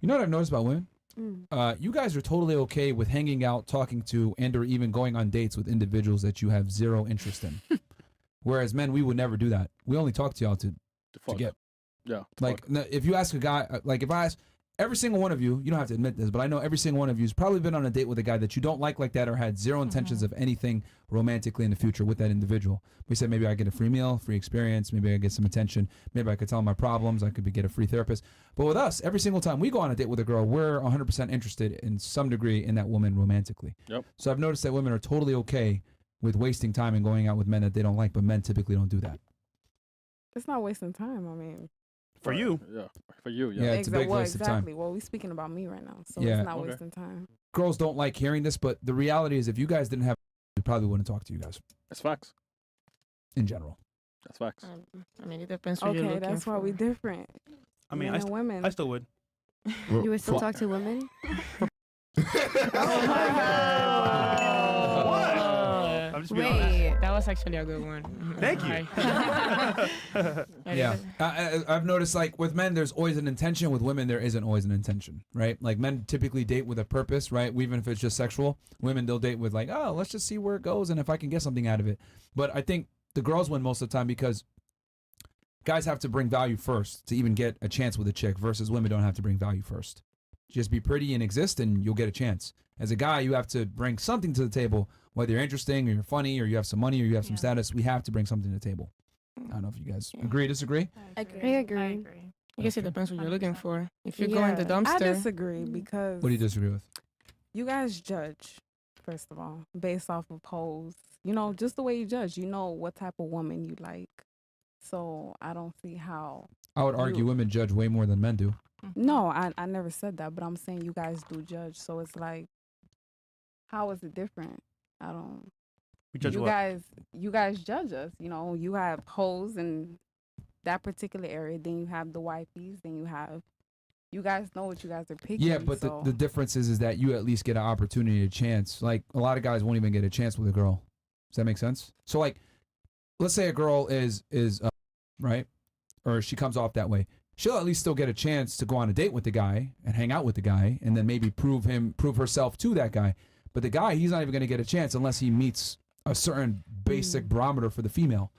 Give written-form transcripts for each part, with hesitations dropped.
You know what I've noticed about women? You guys are totally okay with hanging out, talking to, and or even going on dates with individuals that you have zero interest in. Whereas men, we would never do that. We only talk to y'all to get. Yeah. Like, if you ask a guy, like if I ask every single one of you, you don't have to admit this, but I know every single one of you has probably been on a date with a guy that you don't like that or had zero intentions of anything romantically in the future with that individual. We said maybe I get a free meal, free experience, maybe I get some attention, maybe I could tell him my problems, I could get a free therapist. But with us, every single time we go on a date with a girl, we're 100% interested in some degree in that woman romantically. Yep. So I've noticed that women are totally okay with wasting time and going out with men that they don't like, but men typically don't do that. It's not wasting time, I mean. For you. Yeah. For you, Yeah, it's a big waste of time. Exactly. Well, we're speaking about me right now, so Yeah. it's not wasting time. Girls don't like hearing this, but the reality is if you guys didn't have, we probably wouldn't talk to you guys. That's facts. In general. That's facts. I mean, it depends what you're Okay, looking that's for. why we different. I mean, Men and women. I still would. You would still talk to women? I'm just being honest. Wait, that was actually a good one. Thank you. Yeah. I've noticed, like, with men, there's always an intention. With women, there isn't always an intention, right? Like, men typically date with a purpose, right? Even if it's just sexual. Women, they'll date with, like, oh, let's just see where it goes and if I can get something out of it. But I think the girls win most of the time because guys have to bring value first to even get a chance with a chick versus women don't have to bring value first. Just be pretty and exist and you'll get a chance. As a guy, you have to bring something to the table, whether you're interesting or you're funny or you have some money or you have some status. We have to bring something to the table. I don't know if you guys agree, disagree? I agree. I guess it depends what you're looking for. If you're going the dumpster. I disagree because What do you disagree with? you guys judge, first of all, based off of pose. You know, just the way you judge. You know what type of woman you like. So I don't see how. I would argue women judge way more than men do. No, I never said that, but I'm saying you guys do judge. So it's like, how is it different? I don't. We judge you what? guys judge us. You know, you have hoes in that particular area. Then you have the wifeys. Then you guys know what you guys are picking. Yeah, but so. the difference is that you at least get an opportunity, a chance. Like, a lot of guys won't even get a chance with a girl. Does that make sense? So, like, let's say a girl is right, or she comes off that way. She'll at least still get a chance to go on a date with the guy and hang out with the guy and then maybe prove herself to that guy. But the guy, he's not even going to get a chance unless he meets a certain basic barometer for the female.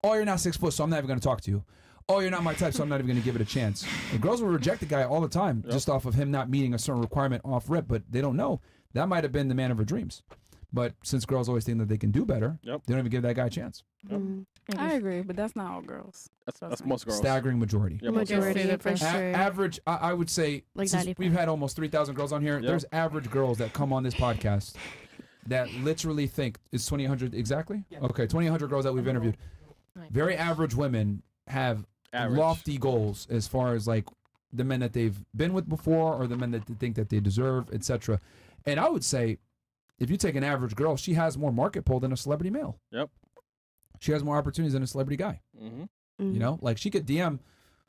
Oh, you're not 6 foot, so I'm not even going to talk to you. Oh, you're not my type, so I'm not even going to give it a chance. The girls will reject the guy all the time just off of him not meeting a certain requirement off rip, but they don't know. That might have been the man of her dreams. But since girls always think that they can do better, they don't even give that guy a chance. I agree, but that's not all girls. That's most girls. Staggering majority. Yeah, Majority, for sure. Average, I would say, Like since 95. we've had almost 3,000 girls on here, there's average girls that come on this podcast that literally think, is 2,800 exactly? Yeah. Okay, 2,800 girls that we've interviewed. Very average women have lofty goals as far as, like, the men that they've been with before or the men that they think that they deserve, etc. And I would say, if you take an average girl, she has more market pull than a celebrity male. Yep. She has more opportunities than a celebrity guy. Mm-hmm. You know, like she could DM,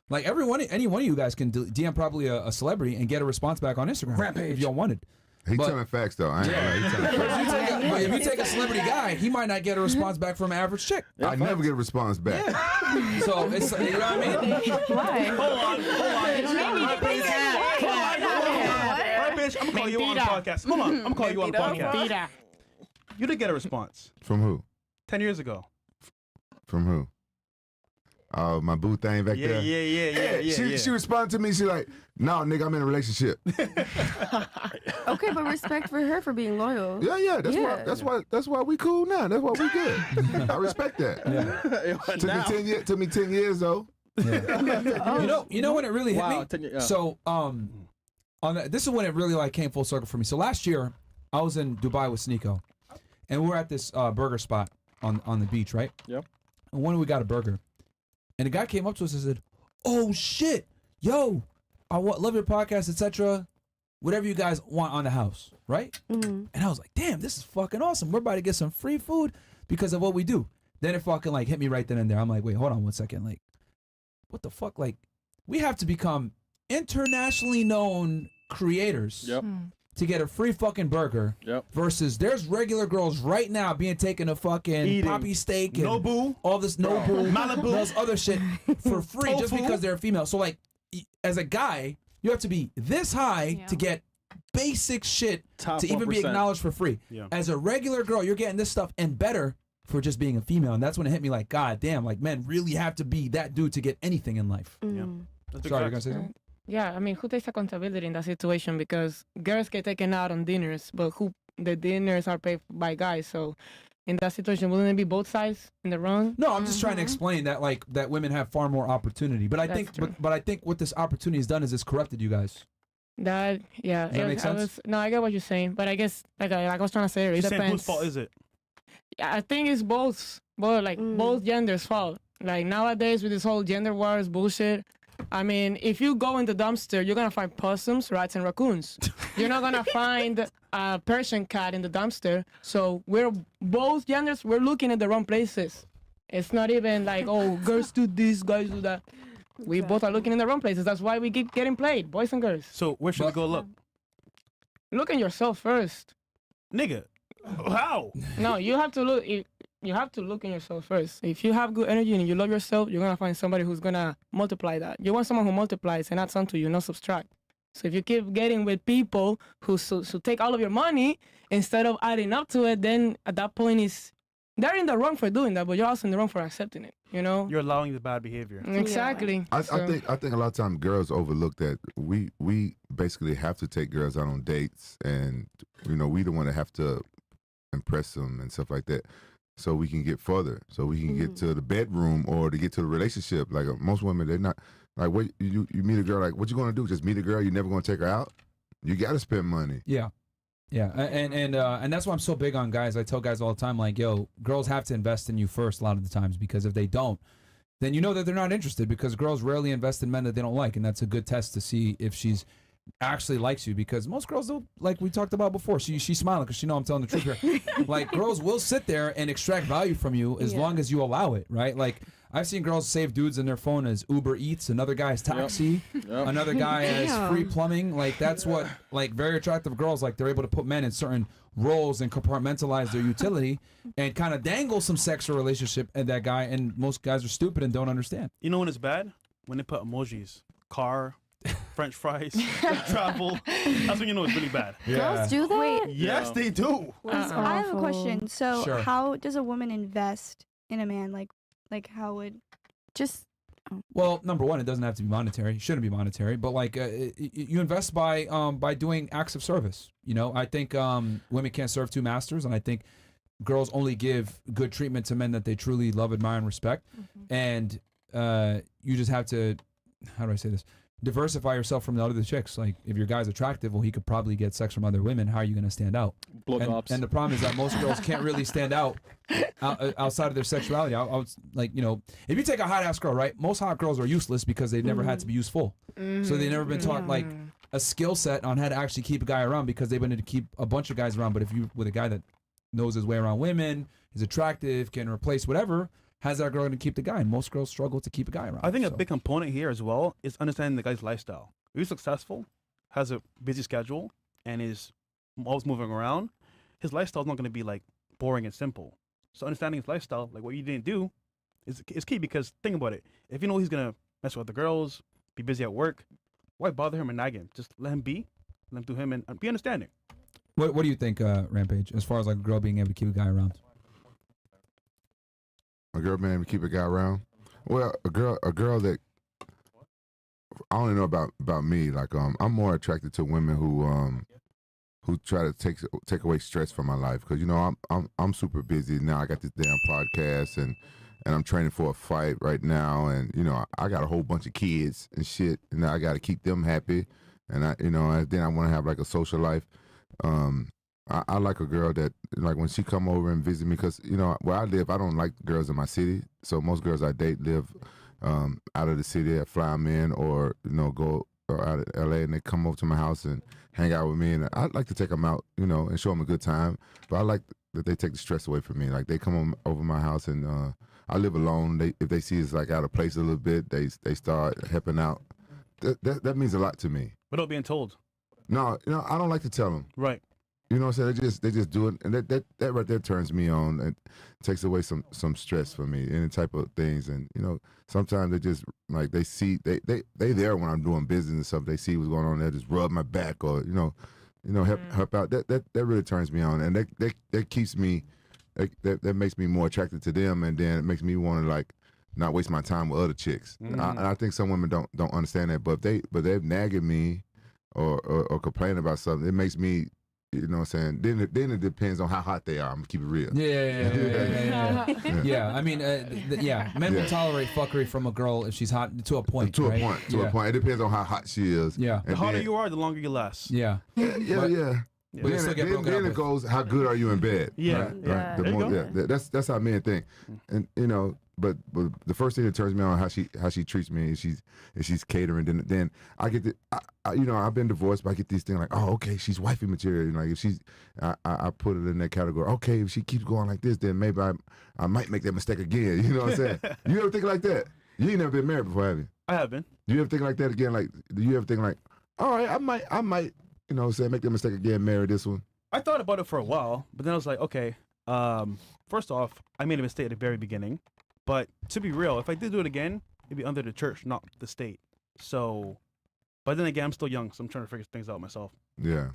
like any one of you guys can DM probably a celebrity and get a response back on Instagram Rampage. if y'all wanted. He telling facts though. I ain't gonna lie. He telling facts. But if you take a celebrity guy, he might not get a response back from an average chick. I never get a response back. So it's, you know what I mean? Why? Hold on. Right, bitch, I'm gonna call you on the podcast. Hold on, I'm gonna call you on the podcast. You did get a response From who? 10 years ago. From who? Oh, my boo thing back there. Yeah. She responded to me. She like, no, nigga, I'm in a relationship. Okay, but respect for her for being loyal. Yeah. That's why we cool now. That's why we good. I respect that. Yeah. Took me 10 years though. Yeah. You know when it really hit me? 10 years, yeah. So this is when it really like came full circle for me. So last year I was in Dubai with Sneako, and we were at this burger spot on the beach, right? Yep. And when we got a burger, and the guy came up to us and said, "Oh shit, yo, love your podcast, etc. Whatever you guys want on the house, right?" Mm-hmm. And I was like, "Damn, this is fucking awesome. We're about to get some free food because of what we do." Then it fucking like hit me right then and there. I'm like, "Wait, hold on 1 second. Like, what the fuck? Like, we have to become internationally known creators to get a free fucking burger versus there's regular girls right now being taken a fucking poppy steak and Nobu, all this Nobu, Malibu, all this other shit for free just because they're female." So like, as a guy, You have to be this high to get basic shit Top to even be 1%. acknowledged for free. Yeah. As a regular girl, you're getting this stuff and better for just being a female. And that's when it hit me like, God damn, like men really have to be that dude to get anything in life. Mm. That's big Sorry, you're facts. gonna say something? Yeah, I mean, who takes accountability in that situation? Because girls get taken out on dinners, but the dinners are paid by guys. So in that situation, wouldn't it be both sides in the wrong? No, I'm just trying to explain that like that women have far more opportunity. But I That's think true. but I think what this opportunity has done is it's corrupted you guys. That yeah. Does that make sense? No, I get what you're saying, but I guess like I was trying to say, it She's saying depends. whose fault is it? Yeah, I think it's both both genders' fault. Like nowadays with this whole gender wars bullshit. I mean, if you go in the dumpster, you're gonna find possums, rats, and raccoons. You're not gonna find a Persian cat in the dumpster. So we're both genders. We're looking at the wrong places. It's not even like, oh, girls do this, guys do that. We both are looking in the wrong places. That's why we keep getting played, boys and girls. So where should we go look? Look at yourself first. Nigga, how? No, you have to look. You have to look in yourself first. If you have good energy and you love yourself, you're gonna find somebody who's gonna multiply that. You want someone who multiplies and adds on to you, not subtract. So if you keep getting with people who take all of your money instead of adding up to it, then at that point they're in the wrong for doing that, but you're also in the wrong for accepting it. You know? You're allowing the bad behavior. Exactly. I So- think a lot of times girls overlook that we basically have to take girls out on dates, and we don't want to have to impress them and stuff like that, so we can get further, so we can get to the bedroom or to get to the relationship. Like most women, they're not like, what you meet a girl, like, what you gonna do? Just meet a girl? You never gonna take her out? You got to spend money. Yeah. Yeah, and that's why I'm so big on guys. I tell guys all the time, like, yo, girls have to invest in you first a lot of the times, because if they don't, then you know that they're not interested, because girls rarely invest in men that they don't like, and that's a good test to see if she's actually likes you, because most girls don't, like we talked about before, she's smiling because she know I'm telling the truth here. Like, girls will sit there and extract value from you as long as you allow it, right? Like, I've seen girls save dudes in their phone as Uber Eats, another guy as taxi, another guy as free plumbing. Like, that's what, like, very attractive girls, like, they're able to put men in certain roles and compartmentalize their utility and kind of dangle some sexual relationship at that guy, and most guys are stupid and don't understand. You know when it's bad? When they put emojis. Car, French fries, travel. That's when you know it's really bad. Girls do that? Wait, Yes, they do. I have a question. So, Sure. how does a woman invest in a man? Like how would Just Well, number one, it doesn't have to be monetary. It shouldn't be monetary, but like you invest by doing acts of service. You know, I think women can't serve two masters, and I think girls only give good treatment to men that they truly love, admire, and respect. And you just have to, how do I say this? Diversify yourself from the other chicks. Like, if your guy's attractive, well, he could probably get sex from other women. How are you going to stand out? And the problem is that most girls can't really stand out outside of their sexuality. I was like, you know, if you take a hot ass girl, right? Most hot girls are useless because they've never had to be useful. So they've never been taught like a skill set on how to actually keep a guy around, because they've been able to keep a bunch of guys around. But if you with a guy that knows his way around women, is attractive, can replace whatever, how's that girl going to keep the guy? And most girls struggle to keep a guy around. I think a big component here as well is understanding the guy's lifestyle. If he's successful, has a busy schedule, and is always moving around, his lifestyle is not going to be like boring and simple. So understanding his lifestyle, like what you didn't do, is key, because think about it. If you know he's going to mess with the girls, be busy at work, why bother him and nag him? Just let him be, let him do him, and be understanding. What do you think, Rampage, as far as like a girl being able to keep a guy around? A girl being able to keep a guy around. Well, a girl that I only know about me. Like, I'm more attracted to women who try to take away stress from my life, because you know I'm super busy now. I got this damn podcast and I'm training for a fight right now, and you know I got a whole bunch of kids and shit, and I got to keep them happy, and then I want to have like a social life. I like a girl that, like, when she come over and visit me, because you know where I live, I don't like girls in my city, so most girls I date live out of the city. I fly them in, or you know, go out of LA, and they come over to my house and hang out with me, and I like to take them out, you know, and show them a good time. But I like that they take the stress away from me. Like, they come over my house, and I live alone. If they see it's like out of place a little bit, they start helping out. That means a lot to me. Without being told. No, you know, I don't like to tell them. Right. You know what I'm saying? They just do it, and that right there turns me on and takes away some stress for me, any type of things. And you know, sometimes they just like they see they there when I'm doing business and stuff. They see what's going on. They just rub my back or help out. That really turns me on, and that keeps me that makes me more attracted to them, and then it makes me want to like not waste my time with other chicks. And I think some women don't understand that, but they're nagging me or complaining about something. It makes me. You know what I'm saying? Then it depends on how hot they are. I'm gonna keep it real. Yeah. I mean, men will tolerate fuckery from a girl if she's hot to a point. To right? a point. It depends on how hot she is. Yeah. The hotter you are, the longer you last. Yeah. Yeah. But you still get broken up Then it with. goes, how good are you in bed? Yeah. Right? Yeah. The There you more, go. that's how men think. And you know, but the first thing that turns me on how she treats me is she's catering. Then I get I've been divorced, but I get these things like, oh, okay, she's wifey material. You know, like if she's I put it in that category. Okay, if she keeps going like this, then maybe I might make that mistake again. You know what I'm saying? You ever think like that? You ain't never been married before, have you? I have been. Do you ever think like that again? Like, do you ever think like, all right, I might, you know, say make that mistake again, marry this one? I thought about it for a while, but then I was like, okay, first off, I made a mistake at the very beginning. But to be real, if I did do it again, it'd be under the church, not the state. So, but then again, I'm still young, so I'm trying to figure things out myself. Yeah.